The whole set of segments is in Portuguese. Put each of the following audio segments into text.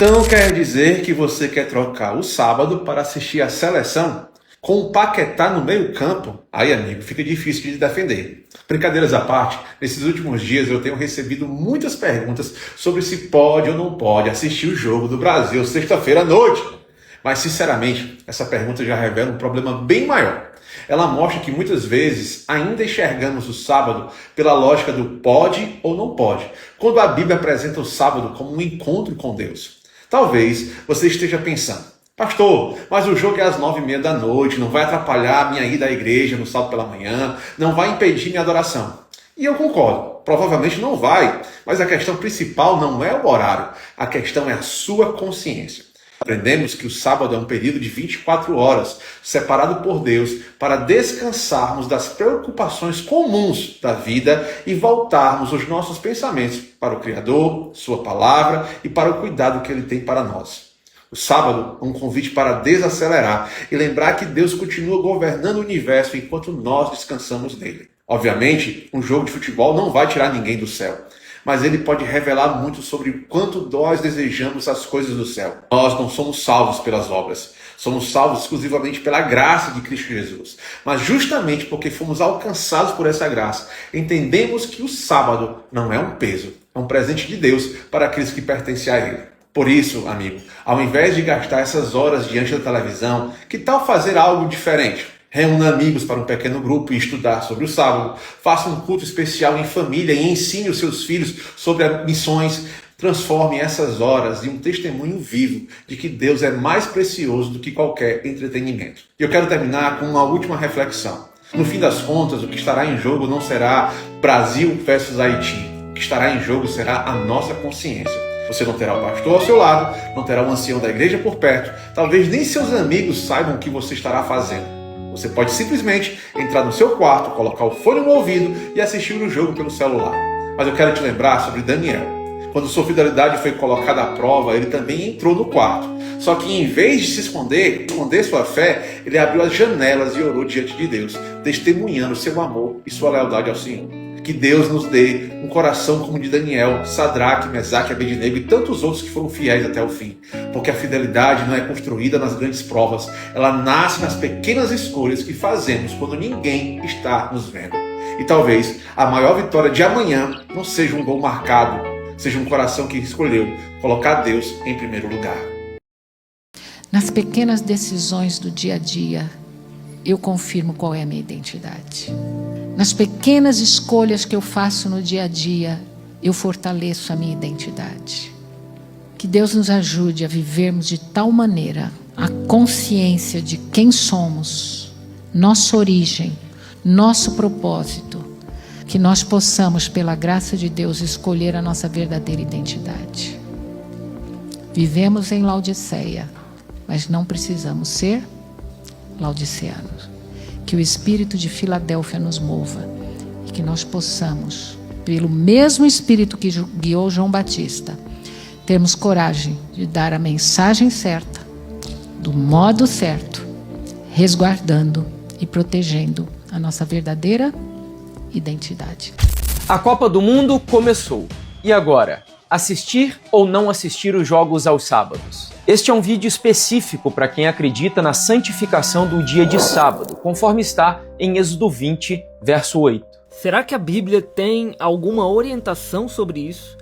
Então quer dizer que você quer trocar o sábado para assistir a seleção? Com o Paquetá no meio campo? Aí, amigo, fica difícil de defender. Brincadeiras à parte, nesses últimos dias eu tenho recebido muitas perguntas sobre se pode ou não pode assistir o jogo do Brasil sexta-feira à noite. Mas, sinceramente, essa pergunta já revela um problema bem maior. Ela mostra que muitas vezes ainda enxergamos o sábado pela lógica do pode ou não pode, quando a Bíblia apresenta o sábado como um encontro com Deus. Talvez você esteja pensando: pastor, mas o jogo é às 9h30 da noite, não vai atrapalhar a minha ida à igreja no sábado pela manhã, não vai impedir minha adoração. E eu concordo, provavelmente não vai, mas a questão principal não é o horário, a questão é a sua consciência. Aprendemos que o sábado é um período de 24 horas, separado por Deus, para descansarmos das preocupações comuns da vida e voltarmos os nossos pensamentos para o Criador, Sua Palavra e para o cuidado que Ele tem para nós. O sábado é um convite para desacelerar e lembrar que Deus continua governando o universo enquanto nós descansamos nele. Obviamente, um jogo de futebol não vai tirar ninguém do céu, mas ele pode revelar muito sobre o quanto nós desejamos as coisas do céu. Nós não somos salvos pelas obras, somos salvos exclusivamente pela graça de Cristo Jesus. Mas justamente porque fomos alcançados por essa graça, entendemos que o sábado não é um peso, é um presente de Deus para aqueles que pertencem a Ele. Por isso, amigo, ao invés de gastar essas horas diante da televisão, que tal fazer algo diferente? Reúna amigos para um pequeno grupo e estudar sobre o sábado. Faça um culto especial em família e ensine os seus filhos sobre as missões. Transforme essas horas em um testemunho vivo de que Deus é mais precioso do que qualquer entretenimento. E eu quero terminar com uma última reflexão. No fim das contas, o que estará em jogo não será Brasil versus Haiti. O que estará em jogo será a nossa consciência. Você não terá o pastor ao seu lado, não terá o ancião da igreja por perto, talvez nem seus amigos saibam o que você estará fazendo. Você pode simplesmente entrar no seu quarto, colocar o fone no ouvido e assistir o jogo pelo celular. Mas eu quero te lembrar sobre Daniel. Quando sua fidelidade foi colocada à prova, ele também entrou no quarto. Só que em vez de se esconder sua fé, ele abriu as janelas e orou diante de Deus, testemunhando seu amor e sua lealdade ao Senhor. Que Deus nos dê um coração como o de Daniel, Sadraque, Mesaque, Abednego e tantos outros que foram fiéis até o fim. Porque a fidelidade não é construída nas grandes provas, ela nasce nas pequenas escolhas que fazemos quando ninguém está nos vendo. E talvez a maior vitória de amanhã não seja um gol marcado, seja um coração que escolheu colocar Deus em primeiro lugar. Nas pequenas decisões do dia a dia, eu confirmo qual é a minha identidade. Nas pequenas escolhas que eu faço no dia a dia, eu fortaleço a minha identidade. Que Deus nos ajude a vivermos de tal maneira a consciência de quem somos, nossa origem, nosso propósito, que nós possamos, pela graça de Deus, escolher a nossa verdadeira identidade. Vivemos em Laodiceia, mas não precisamos ser laodiceanos. Que o Espírito de Filadélfia nos mova e que nós possamos, pelo mesmo Espírito que guiou João Batista, termos coragem de dar a mensagem certa, do modo certo, resguardando e protegendo a nossa verdadeira identidade. A Copa do Mundo começou. E agora? Assistir ou não assistir os jogos aos sábados? Este é um vídeo específico para quem acredita na santificação do dia de sábado, conforme está em Êxodo 20, verso 8. Será que a Bíblia tem alguma orientação sobre isso?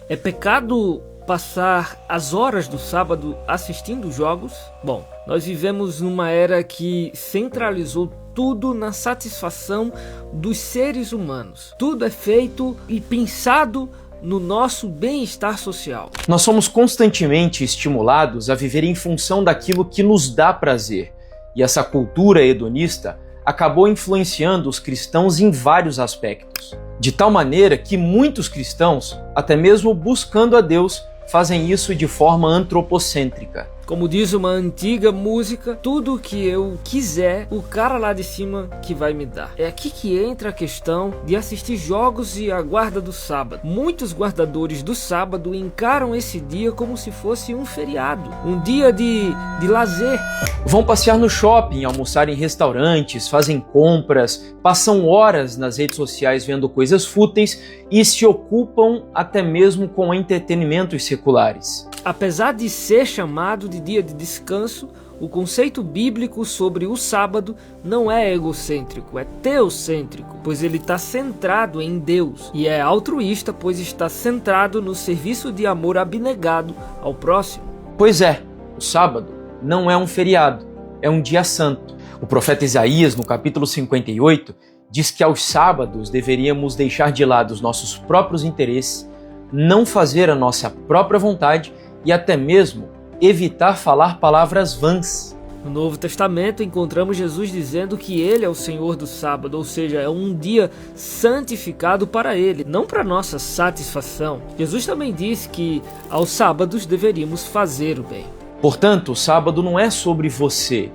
É pecado passar as horas do sábado assistindo jogos? Bom, nós vivemos numa era que centralizou tudo na satisfação dos seres humanos. Tudo é feito e pensado no nosso bem-estar social. Nós somos constantemente estimulados a viver em função daquilo que nos dá prazer. E essa cultura hedonista acabou influenciando os cristãos em vários aspectos. De tal maneira que muitos cristãos, até mesmo buscando a Deus, fazem isso de forma antropocêntrica. Como diz uma antiga música, tudo que eu quiser, o cara lá de cima que vai me dar. É aqui que entra a questão de assistir jogos e a guarda do sábado. Muitos guardadores do sábado encaram esse dia como se fosse um feriado, um dia de lazer. Vão passear no shopping, almoçar em restaurantes, fazem compras, passam horas nas redes sociais vendo coisas fúteis e se ocupam até mesmo com entretenimentos seculares. Apesar de ser chamado de dia de descanso, o conceito bíblico sobre o sábado não é egocêntrico, é teocêntrico, pois ele está centrado em Deus, e é altruísta, pois está centrado no serviço de amor abnegado ao próximo. Pois é, o sábado não é um feriado, é um dia santo. O profeta Isaías, no capítulo 58, diz que aos sábados deveríamos deixar de lado os nossos próprios interesses, não fazer a nossa própria vontade e até mesmo evitar falar palavras vãs. No Novo Testamento encontramos Jesus dizendo que ele é o Senhor do sábado, ou seja, é um dia santificado para ele, não para nossa satisfação. Jesus também disse que aos sábados deveríamos fazer o bem. Portanto, o sábado não é sobre você,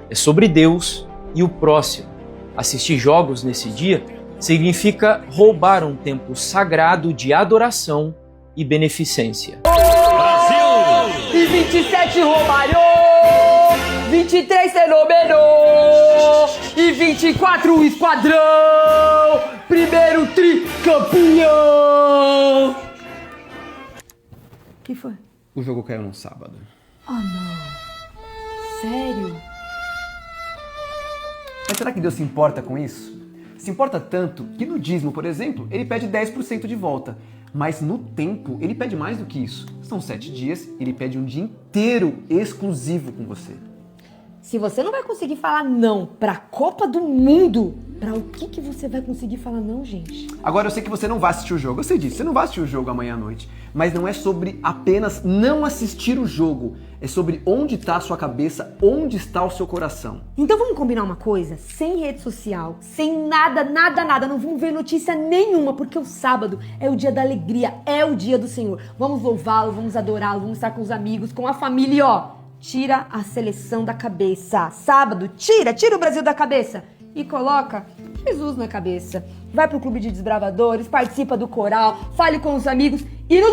é sobre Deus e o próximo. Assistir jogos nesse dia significa roubar um tempo sagrado de adoração e beneficência. E 27 Romário, 23 Fenômeno, e 24 Esquadrão, primeiro tricampeão. Que foi? O jogo caiu no sábado. Oh não, sério? Mas será que Deus se importa com isso? Se importa tanto que no dízimo, por exemplo, ele pede 10% de volta. Mas no tempo, ele pede mais do que isso. São 7 dias, ele pede um dia inteiro exclusivo com você. Se você não vai conseguir falar não pra Copa do Mundo, pra o que você vai conseguir falar não, gente? Agora eu sei que você não vai assistir o jogo, eu sei disso, você não vai assistir o jogo amanhã à noite. Mas não é sobre apenas não assistir o jogo, é sobre onde está a sua cabeça, onde está o seu coração. Então vamos combinar uma coisa? Sem rede social, sem nada, não vamos ver notícia nenhuma, porque o sábado é o dia da alegria, é o dia do Senhor. Vamos louvá-lo, vamos adorá-lo, vamos estar com os amigos, com a família e ó, tira a seleção da cabeça. Sábado, tira o Brasil da cabeça e coloca Jesus na cabeça. Vai pro clube de desbravadores, participa do coral, fale com os amigos e no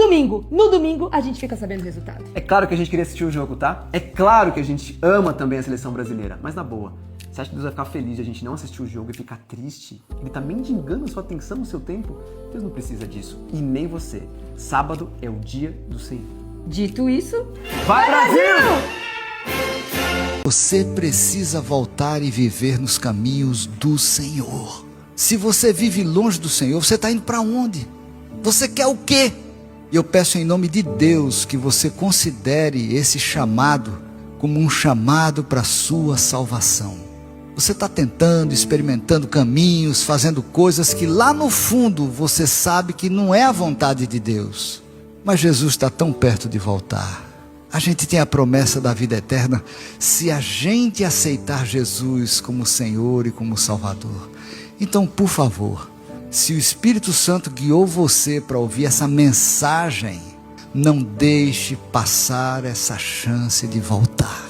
domingo a gente fica sabendo o resultado. É claro que a gente queria assistir o jogo, tá? É claro que a gente ama também a seleção brasileira, mas na boa, você acha que Deus vai ficar feliz de a gente não assistir o jogo e ficar triste? Ele tá mendigando a sua atenção, o seu tempo? Deus não precisa disso, e nem você. Sábado é o dia do Senhor. Dito isso, vai Brasil! Você precisa voltar e viver nos caminhos do Senhor. Se você vive longe do Senhor, você está indo para onde? Você quer o quê? E eu peço em nome de Deus que você considere esse chamado como um chamado para a sua salvação. Você está tentando, experimentando caminhos, fazendo coisas que lá no fundo você sabe que não é a vontade de Deus. Mas Jesus está tão perto de voltar. A gente tem a promessa da vida eterna se a gente aceitar Jesus como Senhor e como Salvador. Então, por favor, se o Espírito Santo guiou você para ouvir essa mensagem, não deixe passar essa chance de voltar.